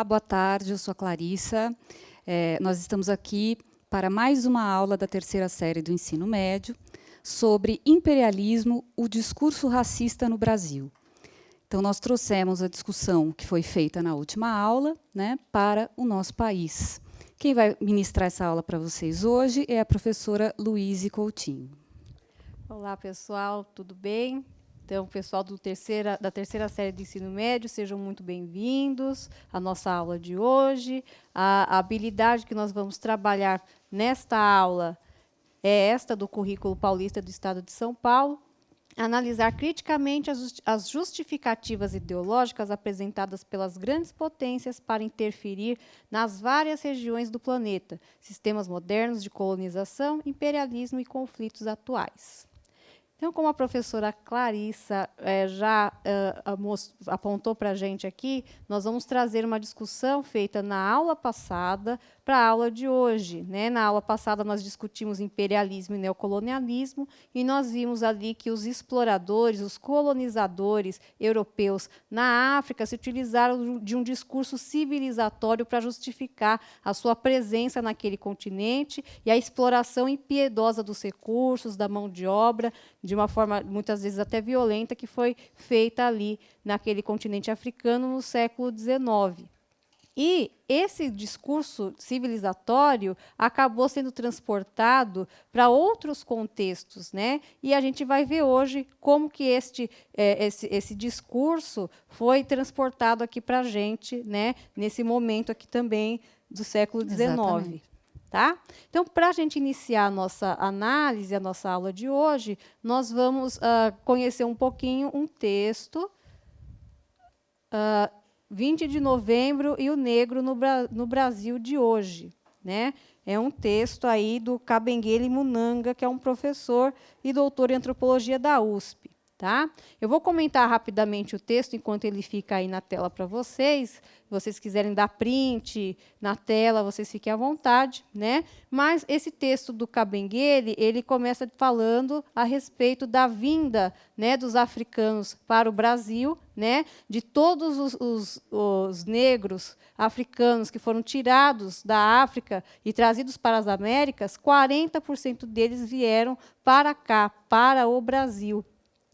Boa tarde, eu sou a Clarissa. Nós estamos aqui para mais uma aula da terceira série do ensino médio sobre imperialismo, o discurso racista no Brasil. Então, nós trouxemos a discussão que foi feita na última aula, né, para o nosso país. Quem vai ministrar essa aula para vocês hoje é a professora Luíse Coutinho. Olá, pessoal, tudo bem? Então, pessoal da terceira série de ensino médio, sejam muito bem-vindos à nossa aula de hoje. A habilidade que nós vamos trabalhar nesta aula é esta do Currículo Paulista do Estado de São Paulo, analisar criticamente as justificativas ideológicas apresentadas pelas grandes potências para interferir nas várias regiões do planeta, sistemas modernos de colonização, imperialismo e conflitos atuais. Então, como a professora Clarissa já apontou para a gente aqui, nós vamos trazer uma discussão feita na aula passada para a aula de hoje, né? Na aula passada, nós discutimos imperialismo e neocolonialismo, e nós vimos ali que os exploradores, os colonizadores europeus na África se utilizaram de um discurso civilizatório para justificar a sua presença naquele continente e a exploração impiedosa dos recursos, da mão de obra, de uma forma, muitas vezes, até violenta, que foi feita ali naquele continente africano no século XIX. E esse discurso civilizatório acabou sendo transportado para outros contextos, né? E a gente vai ver hoje como que esse discurso foi transportado aqui para a gente, né? Nesse momento aqui também do século XIX. Exatamente. Tá? Então, para a gente iniciar a nossa análise, a nossa aula de hoje, nós vamos conhecer um pouquinho um texto, 20 de novembro e o negro no Brasil de hoje. Né? É um texto aí do Kabengele Munanga, que é um professor e doutor em antropologia da USP. Tá? Eu vou comentar rapidamente o texto enquanto ele fica aí na tela para vocês. Se vocês quiserem dar print na tela, vocês fiquem à vontade, né? Mas esse texto do Kabengele, ele começa falando a respeito da vinda, né, dos africanos para o Brasil, né? De todos os negros africanos que foram tirados da África e trazidos para as Américas, 40% deles vieram para cá, para o Brasil.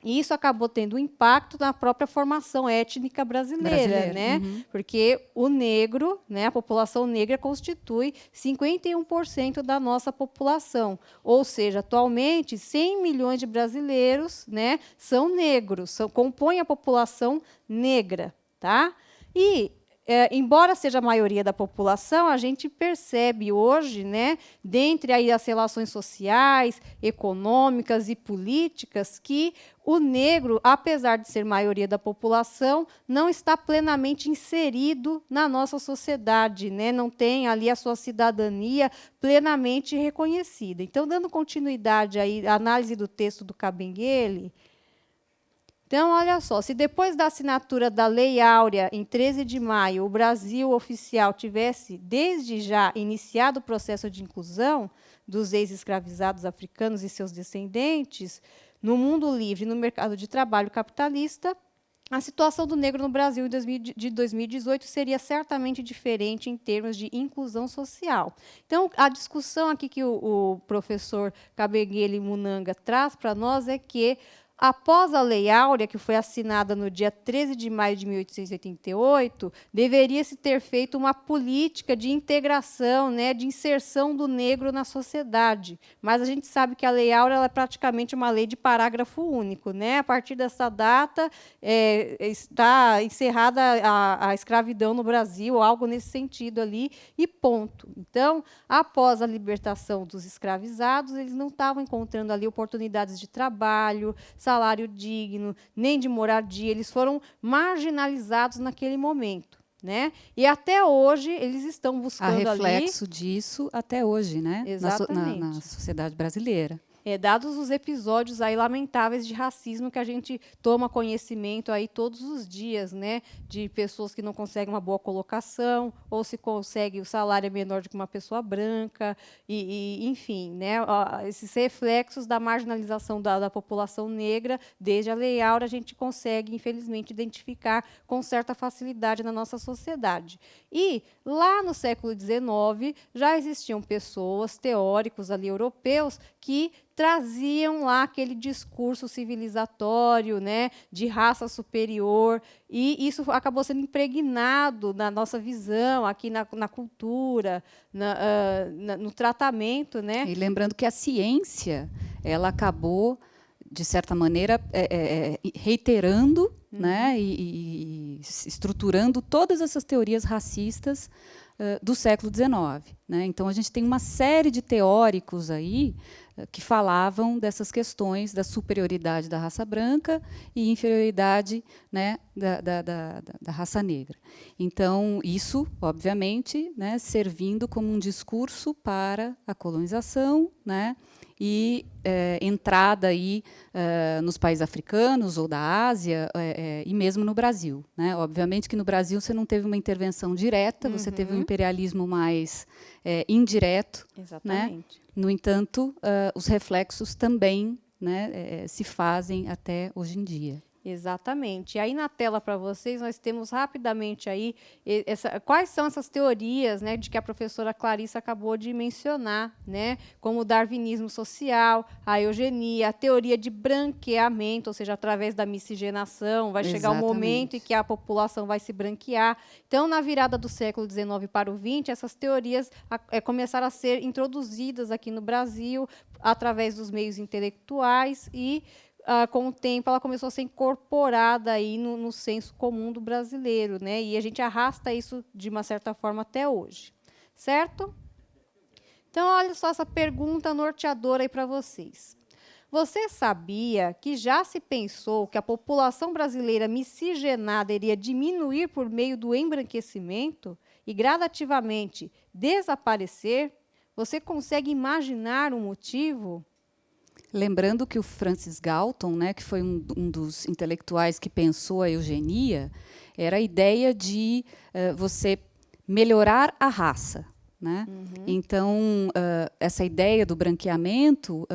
E isso acabou tendo um impacto na própria formação étnica brasileira, né? Uhum. Porque o negro, né, a população negra constitui 51% da nossa população. Ou seja, atualmente, 100 milhões de brasileiros, né, são negros, compõem a população negra. Tá? E embora seja a maioria da população, a gente percebe hoje, né, dentre aí as relações sociais, econômicas e políticas, que o negro, apesar de ser maioria da população, não está plenamente inserido na nossa sociedade, né? Não tem ali a sua cidadania plenamente reconhecida. Então, dando continuidade aí à análise do texto do Kabengele, então, olha só, se depois da assinatura da Lei Áurea, em 13 de maio, o Brasil oficial tivesse, desde já, iniciado o processo de inclusão dos ex-escravizados africanos e seus descendentes no mundo livre e no mercado de trabalho capitalista, a situação do negro no Brasil de 2018 seria certamente diferente em termos de inclusão social. Então, a discussão aqui que o professor Kabengele Munanga traz para nós é que, após a Lei Áurea, que foi assinada no dia 13 de maio de 1888, deveria-se ter feito uma política de integração, né, de inserção do negro na sociedade. Mas a gente sabe que a Lei Áurea ela é praticamente uma lei de parágrafo único. Né? A partir dessa data, está encerrada a escravidão no Brasil, algo nesse sentido ali, e ponto. Então, após a libertação dos escravizados, eles não estavam encontrando ali oportunidades de trabalho, salário digno, nem de moradia, eles foram marginalizados naquele momento. Né? E até hoje eles estão buscando Há reflexo disso até hoje, né? Exatamente. Na sociedade brasileira. dados os episódios aí lamentáveis de racismo que a gente toma conhecimento aí todos os dias, né, de pessoas que não conseguem uma boa colocação, ou se consegue o salário é menor do que uma pessoa branca, enfim, né, esses reflexos da marginalização da população negra, desde a Lei Áurea, a gente consegue, infelizmente, identificar com certa facilidade na nossa sociedade. E, lá no século XIX, já existiam pessoas, teóricos ali europeus, que traziam lá aquele discurso civilizatório, né, de raça superior, e isso acabou sendo impregnado na nossa visão, aqui na cultura, no tratamento, né? E lembrando que a ciência, ela acabou, de certa maneira, reiterando, né, e estruturando todas essas teorias racistas do século XIX. Né? Então, a gente tem uma série de teóricos aí que falavam dessas questões da superioridade da raça branca e inferioridade, né, da raça negra. Então, isso, obviamente, né, servindo como um discurso para a colonização, né, e entrada aí nos países africanos ou da Ásia e mesmo no Brasil, né? Obviamente que no Brasil você não teve uma intervenção direta, você teve um imperialismo mais indireto. Exatamente. Né? No entanto, os reflexos também, né, se fazem até hoje em dia. Exatamente. E aí na tela para vocês nós temos rapidamente aí quais são essas teorias, né, de que a professora Clarissa acabou de mencionar, né, como o darwinismo social, a eugenia, a teoria de branqueamento, ou seja, através da miscigenação, vai chegar o momento em que a população vai se branquear. Então, na virada do século XIX para o XX, essas teorias começaram a ser introduzidas aqui no Brasil através dos meios intelectuais e com o tempo, ela começou a ser incorporada aí no senso comum do brasileiro, né? E a gente arrasta isso, de uma certa forma, até hoje. Certo? Então, olha só essa pergunta norteadora aí para vocês. Você sabia que já se pensou que a população brasileira miscigenada iria diminuir por meio do embranquecimento e, gradativamente, desaparecer? Você consegue imaginar o motivo? Lembrando que o Francis Galton, né, que foi um dos intelectuais que pensou a eugenia, era a ideia de você melhorar a raça. Né? Então, essa ideia do branqueamento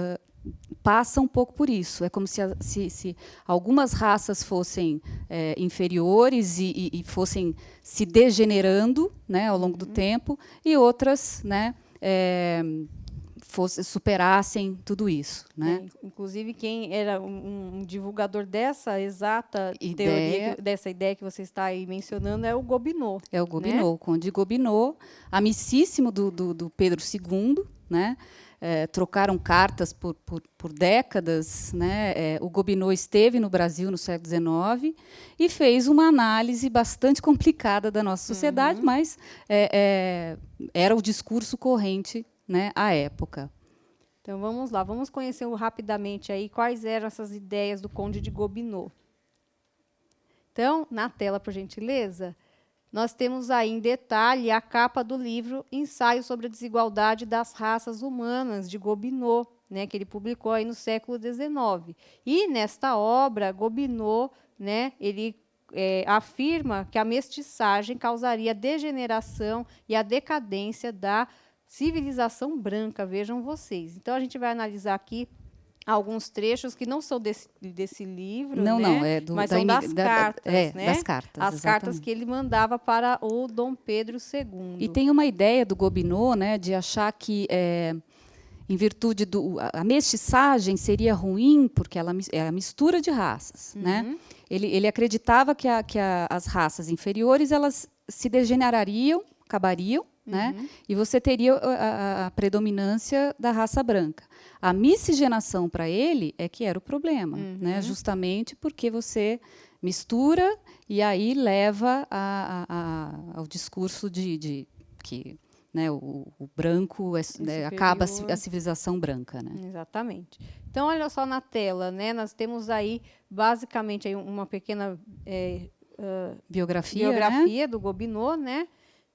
passa um pouco por isso. É como se algumas raças fossem inferiores e fossem se degenerando, né, ao longo do tempo, e outras, né, superassem tudo isso. Né? Inclusive, quem era um divulgador dessa exata teoria, dessa ideia que você está aí mencionando, é o Gobineau. É o Gobineau, né? O Conde Gobineau, amicíssimo do Pedro II, né? Trocaram cartas por décadas. Né? O Gobineau esteve no Brasil no século XIX e fez uma análise bastante complicada da nossa sociedade, mas era o discurso corrente, né, à época. Então, vamos lá, vamos conhecer rapidamente aí quais eram essas ideias do Conde de Gobineau. Então, na tela, por gentileza, nós temos aí em detalhe a capa do livro Ensaio sobre a Desigualdade das Raças Humanas, de Gobineau, né, que ele publicou aí no século XIX. E, nesta obra, Gobineau, né, ele afirma que a mestiçagem causaria a degeneração e a decadência da civilização branca, vejam vocês. Então, a gente vai analisar aqui alguns trechos que não são desse livro, né? Mas são das cartas, né? Das cartas, as exatamente. Cartas que ele mandava para o Dom Pedro II. E tem uma ideia do Gobineau, né, de achar que, em virtude a mestiçagem seria ruim porque ela é a mistura de raças. Né? Ele acreditava que as raças inferiores elas se degenerariam, acabariam, né? E você teria a predominância da raça branca. A miscigenação para ele é que era o problema, né? Justamente porque você mistura e aí leva ao discurso de que, né, o branco acaba a civilização branca. Né? Exatamente. Então, olha só na tela, né? Nós temos aí, basicamente, aí uma pequena biografia, né? do Gobineau, né?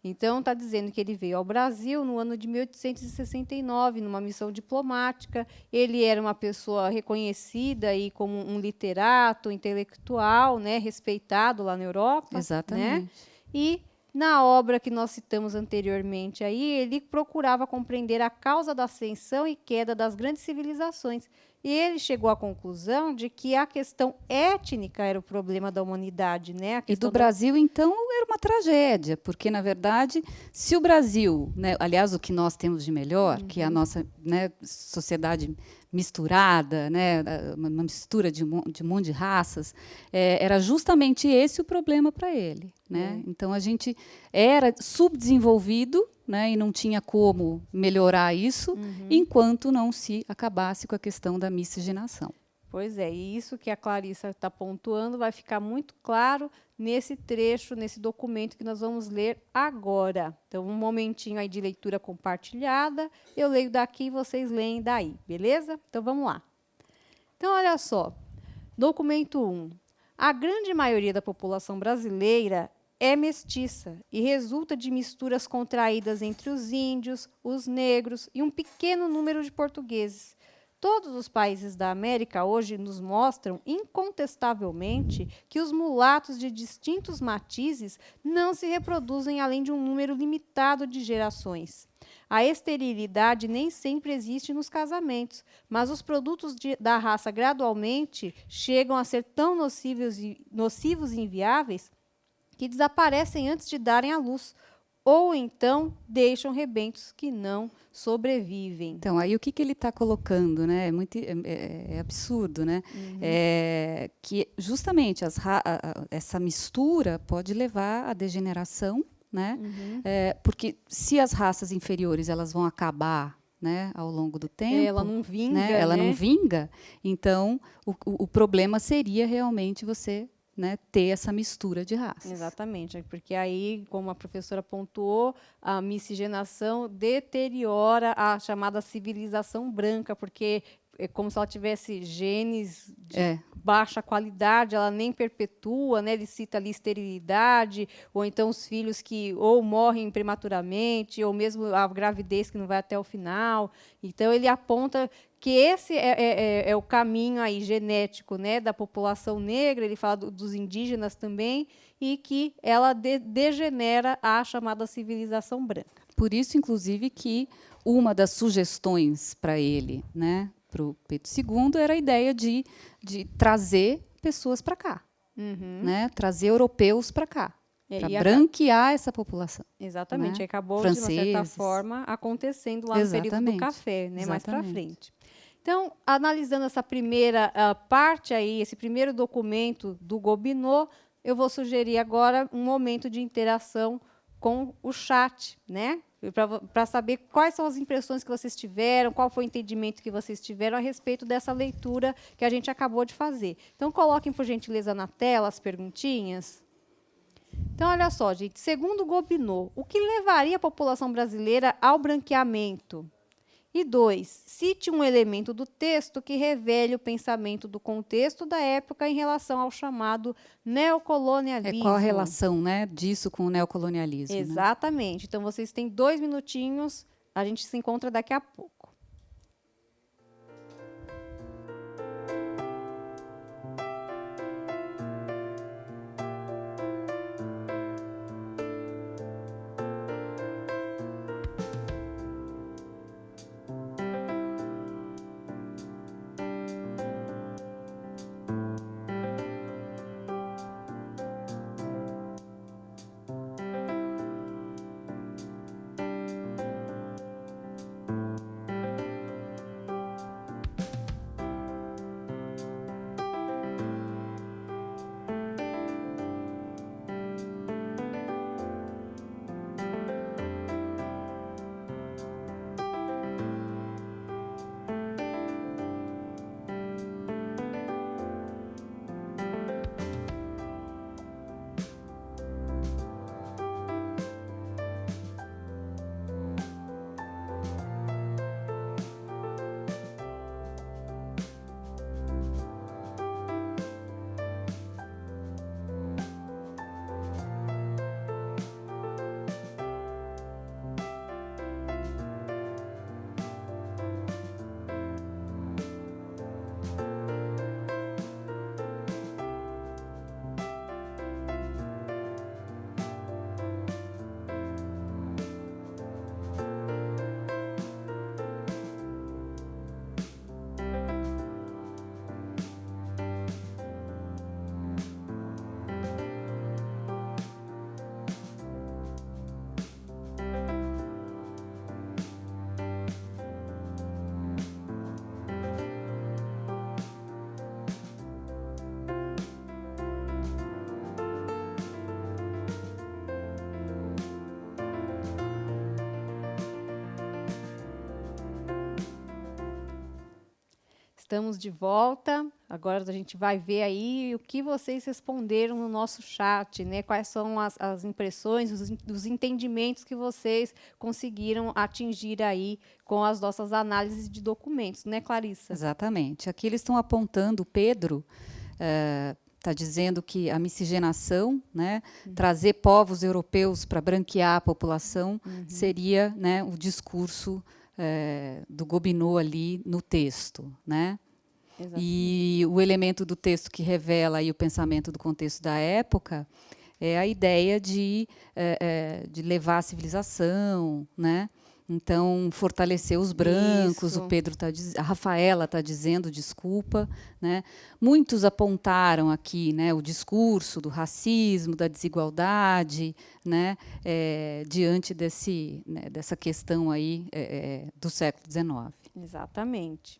Então, está dizendo que ele veio ao Brasil no ano de 1869, numa missão diplomática. Ele era uma pessoa reconhecida aí como um literato, intelectual, né, respeitado lá na Europa. Exatamente. Né? E na obra que nós citamos anteriormente, aí, ele procurava compreender a causa da ascensão e queda das grandes civilizações. E ele chegou à conclusão de que a questão étnica era o problema da humanidade, né? E do Brasil, então, era uma tragédia, porque, na verdade, se o Brasil, né, aliás, o que nós temos de melhor, que é a nossa, né, sociedade misturada, né, uma mistura de um monte de raças, era justamente esse o problema para ele. Né? Então, a gente era subdesenvolvido, né, e não tinha como melhorar isso, enquanto não se acabasse com a questão da miscigenação. Pois é, e isso que a Clarissa está pontuando vai ficar muito claro nesse trecho, nesse documento que nós vamos ler agora. Então, um momentinho aí de leitura compartilhada, eu leio daqui e vocês leem daí, beleza? Então, vamos lá. Então, olha só, documento 1. A grande maioria da população brasileira é mestiça e resulta de misturas contraídas entre os índios, os negros e um pequeno número de portugueses. Todos os países da América hoje nos mostram, incontestavelmente, que os mulatos de distintos matizes não se reproduzem além de um número limitado de gerações. A esterilidade nem sempre existe nos casamentos, mas os produtos da raça gradualmente chegam a ser tão nocivos e inviáveis que desaparecem antes de darem à luz, ou então deixam rebentos que não sobrevivem. Então, aí o que ele está colocando, né? É absurdo, né? Que justamente essa mistura pode levar à degeneração, né? Porque se as raças inferiores elas vão acabar, né, ao longo do tempo, ela não vinga, né? Ela não vinga, então o problema seria realmente você, né, ter essa mistura de raças. Exatamente, porque aí, como a professora pontuou, a miscigenação deteriora a chamada civilização branca, porque é como se ela tivesse genes de baixa qualidade, ela nem perpetua, né? Ele cita ali esterilidade, ou então os filhos que ou morrem prematuramente, ou mesmo a gravidez que não vai até o final. Então, ele aponta que esse é o caminho aí genético, né, da população negra, ele fala dos indígenas também, e que ela degenera a chamada civilização branca. Por isso, inclusive, que uma das sugestões para ele, né, para o Pedro II, era a ideia de trazer pessoas para cá, né, trazer europeus para cá, para branquear essa população. Exatamente, né? acabou, de uma certa forma, acontecendo lá no período do café, né, mais para frente. Então, analisando essa primeira parte aí, esse primeiro documento do Gobineau, eu vou sugerir agora um momento de interação com o chat, né? Para saber quais são as impressões que vocês tiveram, qual foi o entendimento que vocês tiveram a respeito dessa leitura que a gente acabou de fazer. Então, coloquem, por gentileza, na tela as perguntinhas. Então, olha só, gente, segundo Gobineau, o que levaria a população brasileira ao branqueamento? E 2, cite um elemento do texto que revele o pensamento do contexto da época em relação ao chamado neocolonialismo. Qual a relação, né, disso com o neocolonialismo? Exatamente. Né? Então, vocês têm 2 minutinhos, a gente se encontra daqui a pouco. Estamos de volta. Agora a gente vai ver aí o que vocês responderam no nosso chat, né? Quais são as impressões, os entendimentos que vocês conseguiram atingir aí com as nossas análises de documentos, né, Clarissa? Exatamente. Aqui eles estão apontando, o Pedro está dizendo que a miscigenação, né, trazer povos europeus para branquear a população, seria, né, o discurso do Gobineau ali no texto, né? E o elemento do texto que revela aí o pensamento do contexto da época é a ideia de levar a civilização, né? Então, fortalecer os brancos. Isso. O Pedro a Rafaela está dizendo, desculpa, né? Muitos apontaram aqui, né, o discurso do racismo, da desigualdade, né, diante dessa questão aí do século XIX. Exatamente.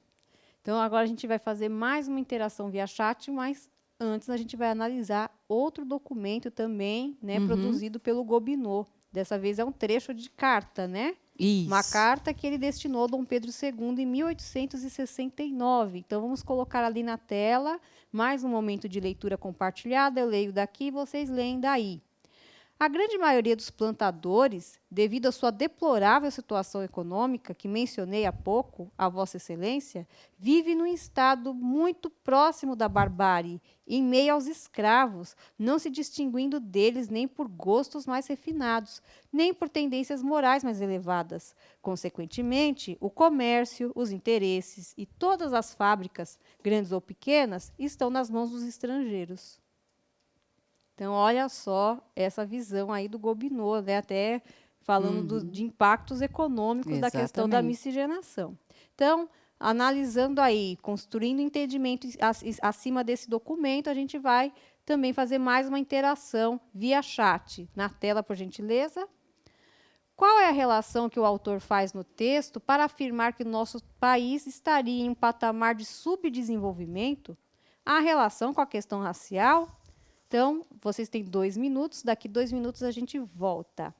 Então, agora a gente vai fazer mais uma interação via chat, mas antes a gente vai analisar outro documento também, né, produzido pelo Gobineau. Dessa vez é um trecho de carta, né? Isso. Uma carta que ele destinou a Dom Pedro II em 1869. Então, vamos colocar ali na tela, mais um momento de leitura compartilhada. Eu leio daqui, vocês leem daí. A grande maioria dos plantadores, devido à sua deplorável situação econômica, que mencionei há pouco, a Vossa Excelência, vive num estado muito próximo da barbárie, em meio aos escravos, não se distinguindo deles nem por gostos mais refinados, nem por tendências morais mais elevadas. Consequentemente, o comércio, os interesses e todas as fábricas, grandes ou pequenas, estão nas mãos dos estrangeiros. Então, olha só essa visão aí do Gobineau, né? Até falando de impactos econômicos da questão da miscigenação. Então, analisando aí, construindo entendimento acima desse documento, a gente vai também fazer mais uma interação via chat. Na tela, por gentileza. Qual é a relação que o autor faz no texto para afirmar que o nosso país estaria em um patamar de subdesenvolvimento? A relação com a questão racial? Então, vocês têm 2 minutos. Daqui 2 minutos a gente volta.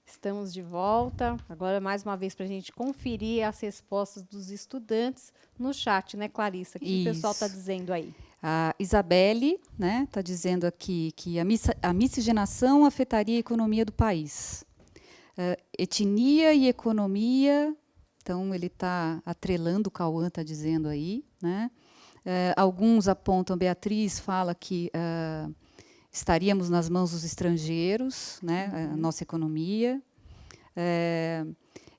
Estamos de volta. Agora, mais uma vez, para a gente conferir as respostas dos estudantes no chat, né, Clarissa? O que o pessoal está dizendo aí? A Isabelle, né, está dizendo aqui que a miscigenação afetaria a economia do país. Etnia e economia, então ele está atrelando, o Cauã está dizendo aí, né? Alguns apontam, Beatriz fala que estaríamos nas mãos dos estrangeiros, né, a nossa economia.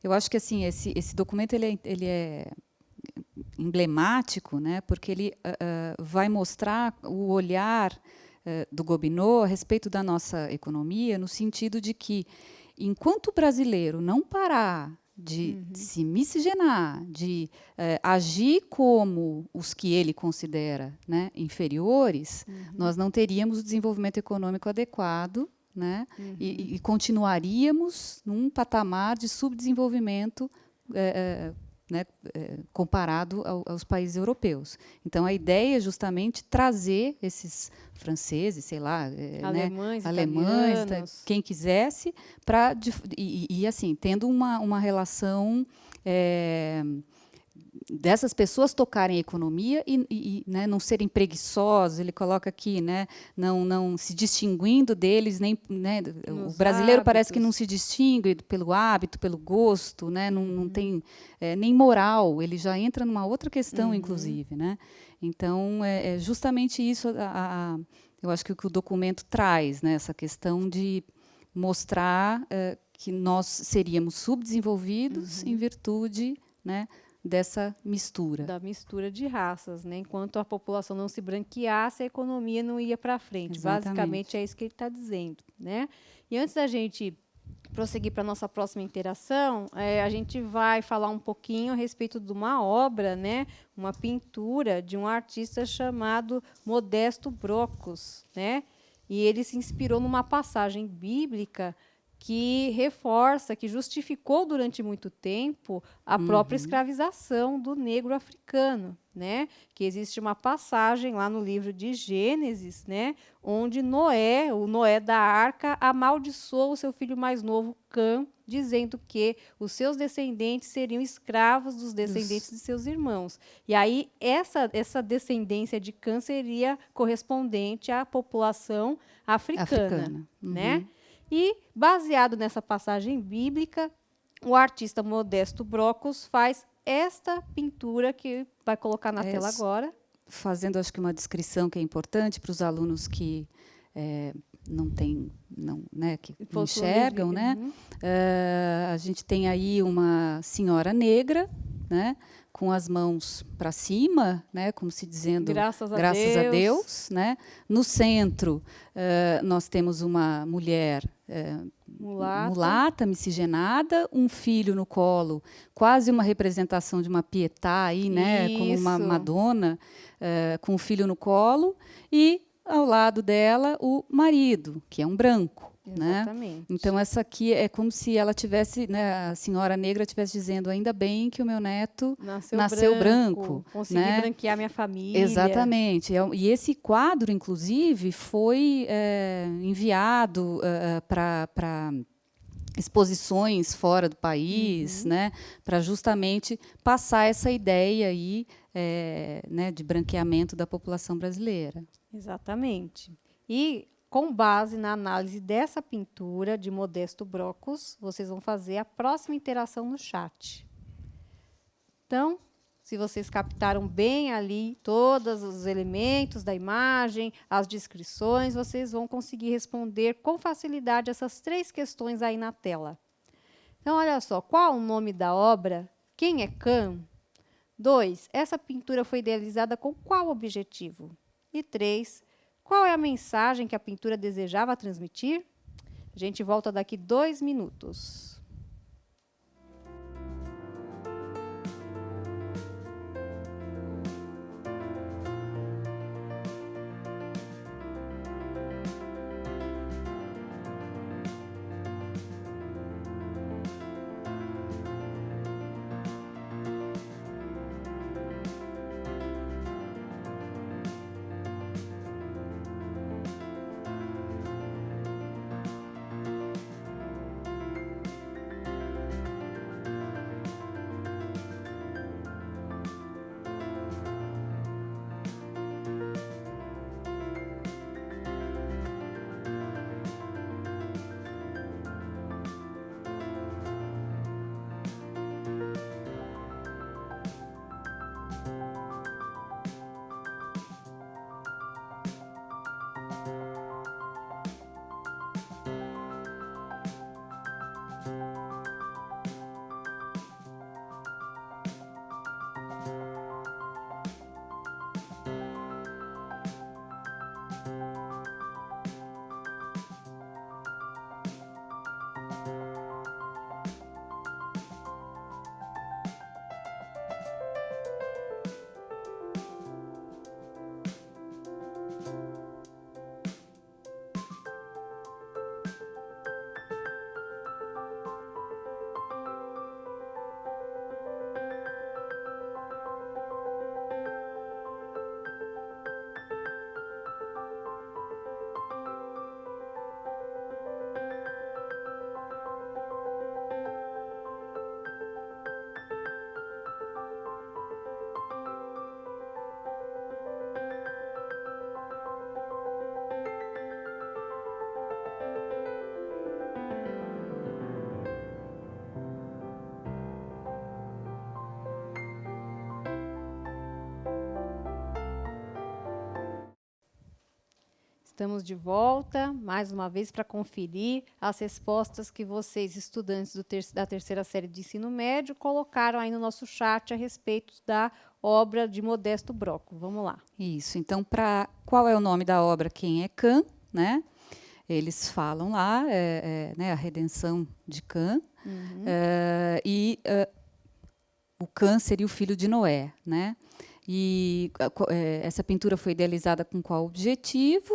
Eu acho que assim esse documento ele é emblemático, né, porque ele vai mostrar o olhar do Gobineau a respeito da nossa economia, no sentido de que, enquanto o brasileiro não parar de se miscigenar, de agir como os que ele considera, né, inferiores, nós não teríamos o desenvolvimento econômico adequado, né, e continuaríamos num patamar de subdesenvolvimento né, comparado aos países europeus. Então, a ideia é justamente trazer esses franceses, sei lá, alemães, alemães, quem quisesse, e assim, tendo uma relação dessas pessoas tocarem a economia e né, não serem preguiçosos. Ele coloca aqui, né, não se distinguindo deles, nem, né, o brasileiro parece que não se distingue pelo hábito, pelo gosto, né, não tem nem moral. Ele já entra numa outra questão, inclusive, né? Então, é justamente isso. Eu acho que o documento traz, né, essa questão de mostrar que nós seríamos subdesenvolvidos em virtude, né, dessa mistura. Da mistura de raças, né? Enquanto a população não se branqueasse, a economia não ia para frente. Exatamente. Basicamente é isso que ele está dizendo, né? E antes da gente prosseguir para a nossa próxima interação, a gente vai falar um pouquinho a respeito de uma obra, né? Uma pintura de um artista chamado Modesto Brocos, né? E ele se inspirou numa passagem bíblica que reforça, que justificou durante muito tempo a própria escravização do negro africano, né? Que existe uma passagem lá no livro de Gênesis, né? Onde o Noé da arca, amaldiçoou o seu filho mais novo, Cã, dizendo que os seus descendentes seriam escravos dos descendentes de seus irmãos. E aí essa descendência de Cã seria correspondente à população africana. Né? E, baseado nessa passagem bíblica, o artista Modesto Brocos faz esta pintura que vai colocar na tela agora. Fazendo, acho que, uma descrição que é importante para os alunos que não têm, né, que não enxergam, né? A gente tem aí uma senhora negra, né, com as mãos para cima, né, como se dizendo graças a Deus, né? No centro nós temos uma mulher mulata, miscigenada, um filho no colo, quase uma representação de uma Pietà aí, né, como uma Madonna com o filho no colo, e ao lado dela o marido, que é um branco. Exatamente. Né? Então, essa aqui é como se ela tivesse, né, a senhora negra estivesse dizendo: ainda bem que o meu neto nasceu branco. Consegui, né, branquear minha família. Exatamente. E esse quadro, inclusive, foi enviado para exposições fora do país, né, para justamente passar essa ideia aí, né, de branqueamento da população brasileira. Exatamente. E, com base na análise dessa pintura de Modesto Brocos, vocês vão fazer a próxima interação no chat. Então, se vocês captaram bem ali todos os elementos da imagem, as descrições, vocês vão conseguir responder com facilidade essas 3 questões aí na tela. Então, olha só, qual o nome da obra? Quem é Cã? 2, essa pintura foi idealizada com qual objetivo? E 3, qual é a mensagem que a pintura desejava transmitir? A gente volta daqui 2 minutos. Estamos de volta, mais uma vez, para conferir as respostas que vocês, estudantes da terceira série de ensino médio, colocaram aí no nosso chat a respeito da obra de Modesto Broco. Vamos lá. Isso. Então, qual é o nome da obra? Quem é Cã, né? Eles falam lá, né, a redenção de Cã, o Cã seria o filho de Noé, né? E essa pintura foi idealizada com qual objetivo?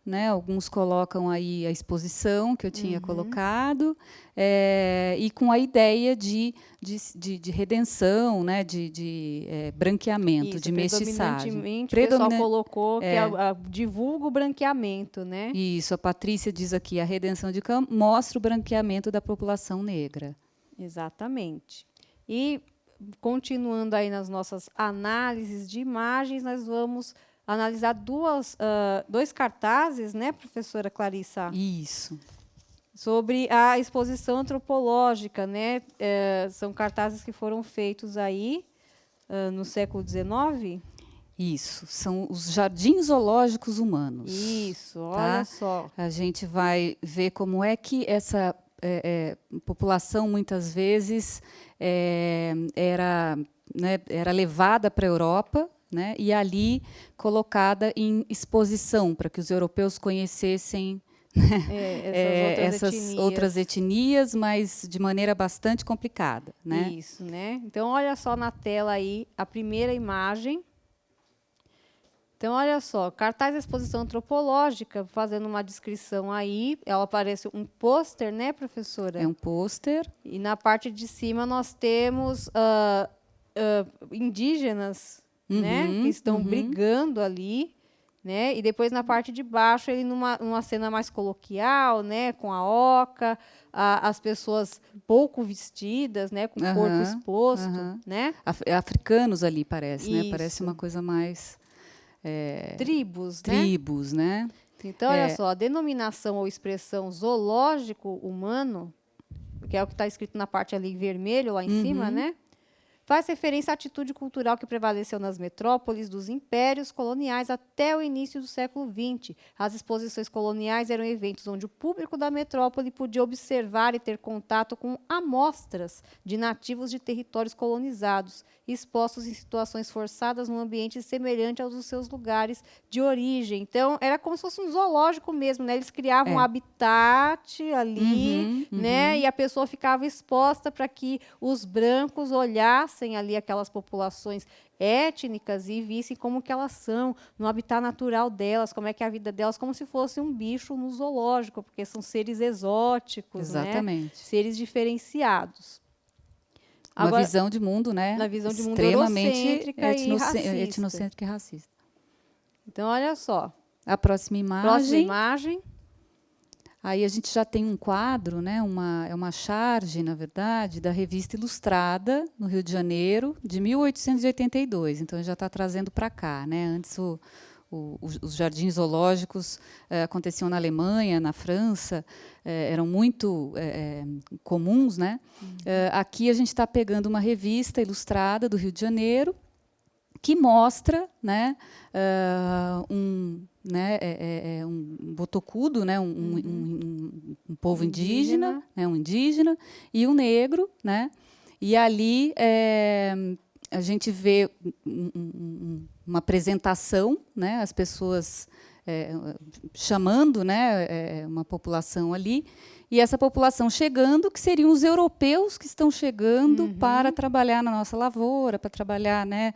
Né, alguns colocam aí a exposição que eu tinha colocado, e com a ideia de redenção, né, de branqueamento, Isso, de mestiçagem. O pessoal colocou que divulga o branqueamento, né? Isso, a Patrícia diz aqui, a redenção de Cã mostra o branqueamento da população negra. Exatamente. E, continuando aí nas nossas análises de imagens, nós vamos analisar dois cartazes, né, professora Clarissa? Isso. Sobre a exposição antropológica, né? São cartazes que foram feitos aí no século XIX. Isso, são os jardins zoológicos humanos. Isso, tá? Olha só. A gente vai ver como é que essa população, muitas vezes, era levada para a Europa, né, e ali colocada em exposição, para que os europeus conhecessem essas outras etnias, mas de maneira bastante complicada. Né? Isso, né? Então, olha só na tela aí a primeira imagem. Então, olha só, cartaz da exposição antropológica, fazendo uma descrição aí, ela aparece um pôster, né, professora? É um pôster. E na parte de cima nós temos indígenas, né, que estão brigando ali, né? E depois na parte de baixo ele numa cena mais coloquial, né, com a oca, as pessoas pouco vestidas, né, com o corpo exposto, né? Africanos ali parece, Isso. né? Parece uma coisa mais tribos, né? Então olha só, a denominação ou expressão zoológico humano, que é o que está escrito na parte ali em vermelho lá em cima, né? Faz referência à atitude cultural que prevaleceu nas metrópoles dos impérios coloniais até o início do século XX. As exposições coloniais eram eventos onde o público da metrópole podia observar e ter contato com amostras de nativos de territórios colonizados, expostos em situações forçadas num ambiente semelhante aos dos seus lugares de origem. Então, era como se fosse um zoológico mesmo, né? Eles criavam um habitat ali, né? E a pessoa ficava exposta para que os brancos olhassem ali aquelas populações étnicas e vissem como que elas são, no habitat natural delas, como é que é a vida delas, como se fosse um bicho no zoológico, porque são seres exóticos, exatamente, né? Seres diferenciados. Uma visão de mundo, né? Uma visão de mundo extremamente etnocêntrica e racista. Então, olha só. A próxima imagem. Aí a gente já tem um quadro, né, uma charge, na verdade, da Revista Ilustrada, no Rio de Janeiro, de 1882. Então, já está trazendo para cá. Né? Antes, os jardins zoológicos aconteciam na Alemanha, na França, eram muito comuns. Né? Aqui a gente está pegando uma revista ilustrada do Rio de Janeiro, que mostra, né, um botocudo, né, um povo indígena, né, um indígena e um negro, né, e ali a gente vê uma apresentação, né, as pessoas chamando, né, uma população ali, e essa população chegando, que seriam os europeus que estão chegando para trabalhar na nossa lavoura, para trabalhar, né,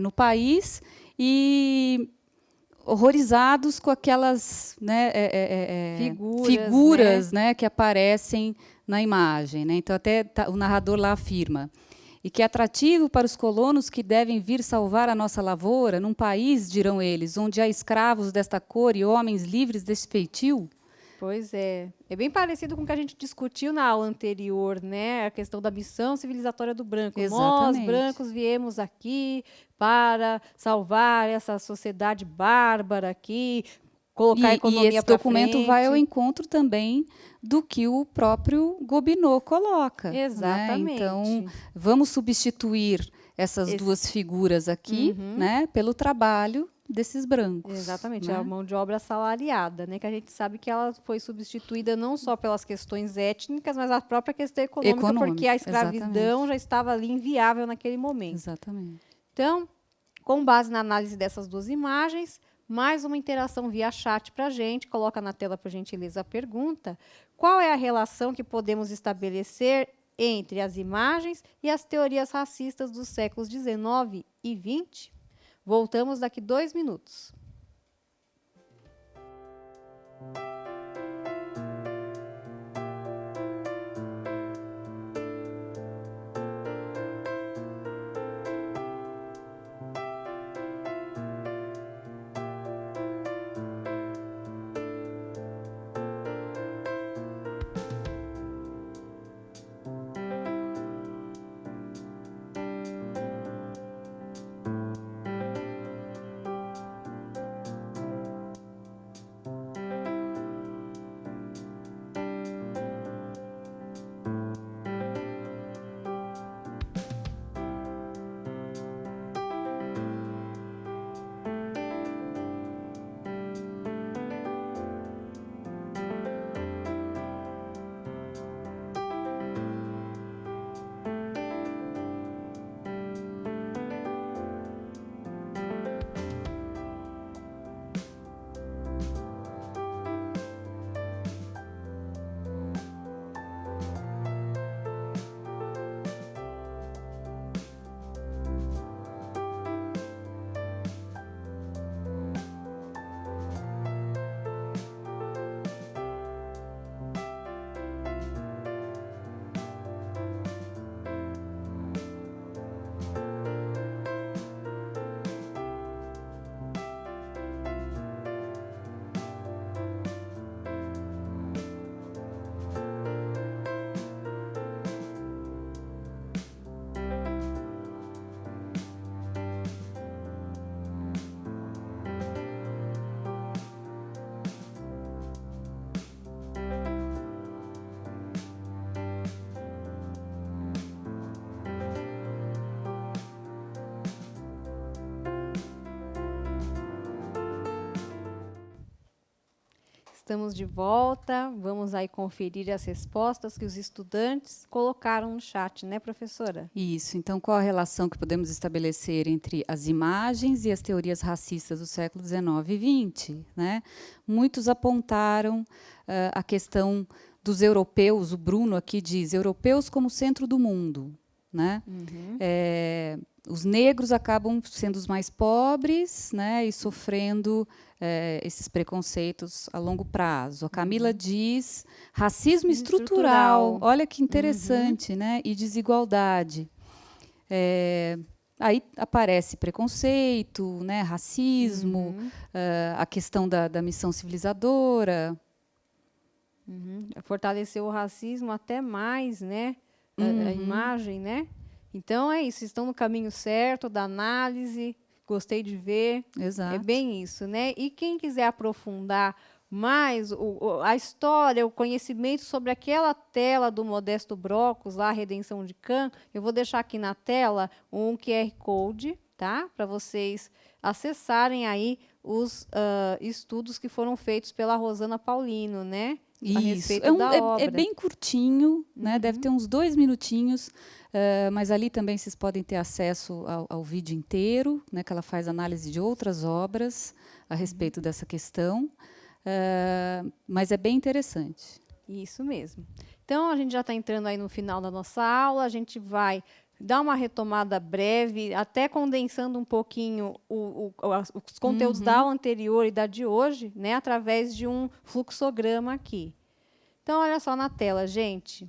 no país, e horrorizados com aquelas, né, figuras, né, que aparecem na imagem. Né? Então, até o narrador lá afirma: e que é atrativo para os colonos que devem vir salvar a nossa lavoura, num país, dirão eles, onde há escravos desta cor e homens livres desse feitio? Pois é. É bem parecido com o que a gente discutiu na aula anterior, né? A questão da missão civilizatória do branco. Exatamente. Nós, brancos, viemos aqui para salvar essa sociedade bárbara aqui, colocar a economia para frente. E esse documento vai ao encontro também do que o próprio Gobineau coloca. Exatamente. Né? Então, vamos substituir essas duas figuras aqui, né, pelo trabalho desses brancos. Exatamente, né? é a mão de obra assalariada, né? Que a gente sabe que ela foi substituída não só pelas questões étnicas, mas a própria questão econômica, porque a escravidão exatamente. já estava ali inviável naquele momento. Exatamente. Então, com base na análise dessas duas imagens, mais uma interação via chat para a gente. Coloca na tela, por gentileza, a pergunta. Qual é a relação que podemos estabelecer entre as imagens e as teorias racistas dos séculos XIX e XX? Voltamos daqui 2 minutos. Estamos de volta, vamos aí conferir as respostas que os estudantes colocaram no chat, né, professora? Isso. Então, qual a relação que podemos estabelecer entre as imagens e as teorias racistas do século XIX e XX? Né? Muitos apontaram a questão dos europeus, o Bruno aqui diz, europeus como centro do mundo. Né? Os negros acabam sendo os mais pobres, né, e sofrendo esses preconceitos a longo prazo. A Camila diz racismo estrutural. Olha que interessante, né? E desigualdade. Aí aparece preconceito, né, racismo, a questão da missão civilizadora. Fortaleceu o racismo até mais, né? A imagem, né? Então é isso, estão no caminho certo da análise, gostei de ver. Exato. É bem isso, né? E quem quiser aprofundar mais a história, o conhecimento sobre aquela tela do Modesto Broccos, lá, a Redenção de Cã, eu vou deixar aqui na tela um QR Code, tá? Para vocês acessarem aí os estudos que foram feitos pela Rosana Paulino, né? A respeito da obra. É bem curtinho, né? Deve ter uns 2 minutinhos, mas ali também vocês podem ter acesso ao vídeo inteiro, né? Que ela faz análise de outras obras a respeito dessa questão, mas é bem interessante. Isso mesmo. Então, a gente já está entrando aí no final da nossa aula, a gente vai dar uma retomada breve, até condensando um pouquinho os conteúdos da aula anterior e da de hoje, né, através de um fluxograma aqui. Então, olha só na tela, gente.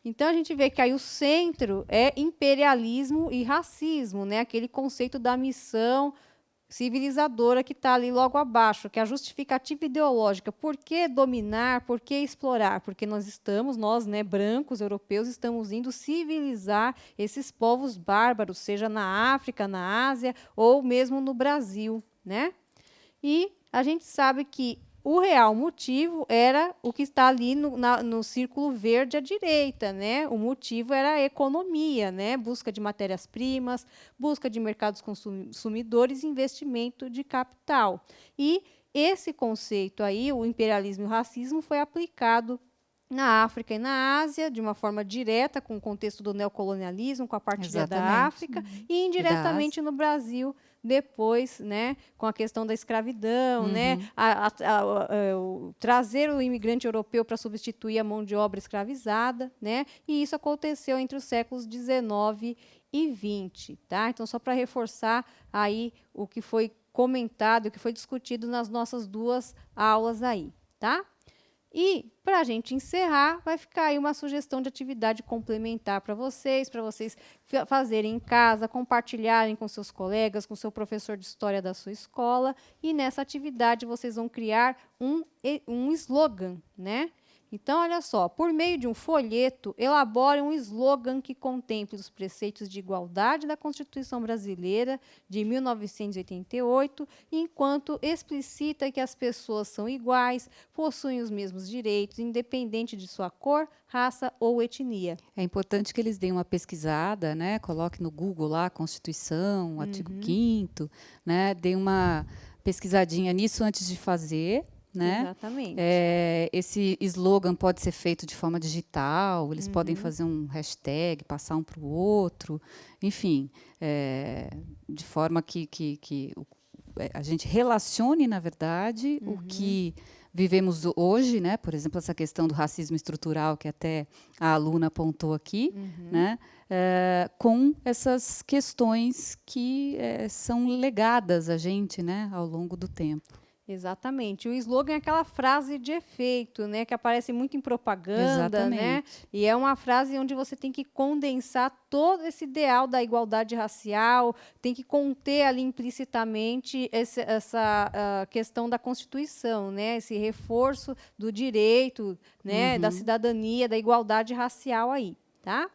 Então, a gente vê que aí o centro é imperialismo e racismo, né, aquele conceito da missão civilizadora que está ali logo abaixo, que é a justificativa ideológica. Por que dominar? Por que explorar? Porque nós, né, brancos, europeus, estamos indo civilizar esses povos bárbaros, seja na África, na Ásia ou mesmo no Brasil, né? E a gente sabe que o real motivo era o que está ali no círculo verde à direita, né? O motivo era a economia, né? Busca de matérias-primas, busca de mercados consumidores, investimento de capital. E esse conceito aí, o imperialismo e o racismo, foi aplicado na África e na Ásia, de uma forma direta, com o contexto do neocolonialismo, com a partilha da Exatamente. África, e indiretamente no Brasil, depois, né, com a questão da escravidão, né, trazer o imigrante europeu para substituir a mão de obra escravizada, né, e isso aconteceu entre os séculos 19 e 20, tá? Então, só para reforçar aí o que foi comentado, o que foi discutido nas nossas duas aulas aí, tá? E, para a gente encerrar, vai ficar aí uma sugestão de atividade complementar para vocês fazerem em casa, compartilharem com seus colegas, com seu professor de história da sua escola. E nessa atividade vocês vão criar um slogan, né? Então, olha só, por meio de um folheto, elabore um slogan que contemple os preceitos de igualdade da Constituição Brasileira de 1988, enquanto explicita que as pessoas são iguais, possuem os mesmos direitos, independente de sua cor, raça ou etnia. É importante que eles deem uma pesquisada, né? Coloque no Google lá, Constituição, artigo 5º, né? Dê uma pesquisadinha nisso antes de fazer. Né? Exatamente. Esse slogan pode ser feito de forma digital, eles podem fazer um hashtag, passar um para o outro, enfim, de forma que a gente relacione, na verdade, o que vivemos hoje, né? Por exemplo, essa questão do racismo estrutural, que até a aluna apontou aqui, né? Com essas questões que são legadas a gente, né? Ao longo do tempo. Exatamente. O slogan é aquela frase de efeito, né, que aparece muito em propaganda, né? E é uma frase onde você tem que condensar todo esse ideal da igualdade racial, tem que conter ali implicitamente essa questão da Constituição, né? Esse reforço do direito, né, da cidadania, da igualdade racial aí, tá?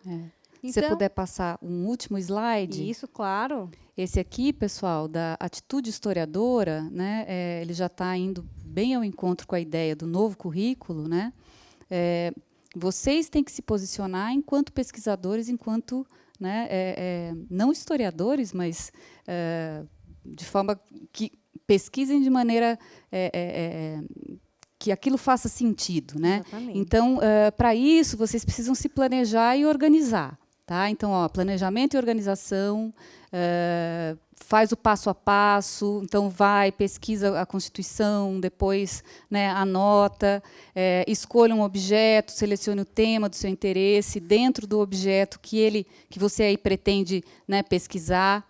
Se você puder passar um último slide. Isso, claro. Esse aqui, pessoal, da atitude historiadora, né, ele já está indo bem ao encontro com a ideia do novo currículo, né? Vocês têm que se posicionar enquanto pesquisadores, enquanto, né, não historiadores, mas de forma que pesquisem de maneira que aquilo faça sentido, né? Exatamente. Então, para isso, vocês precisam se planejar e organizar. Tá? Então, planejamento e organização, faz o passo a passo, então vai, pesquisa a Constituição, depois, né, anota, escolha um objeto, selecione o tema do seu interesse, dentro do objeto que você aí pretende, né, pesquisar,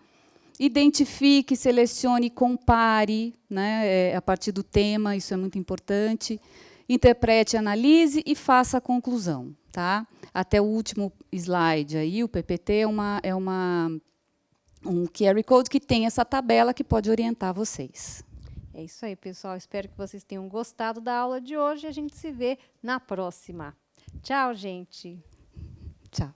identifique, selecione, compare, né, a partir do tema, isso é muito importante, interprete, analise e faça a conclusão. Tá? Até o último slide aí, o PPT é um QR Code que tem essa tabela que pode orientar vocês. É isso aí, pessoal. Espero que vocês tenham gostado da aula de hoje e a gente se vê na próxima. Tchau, gente. Tchau.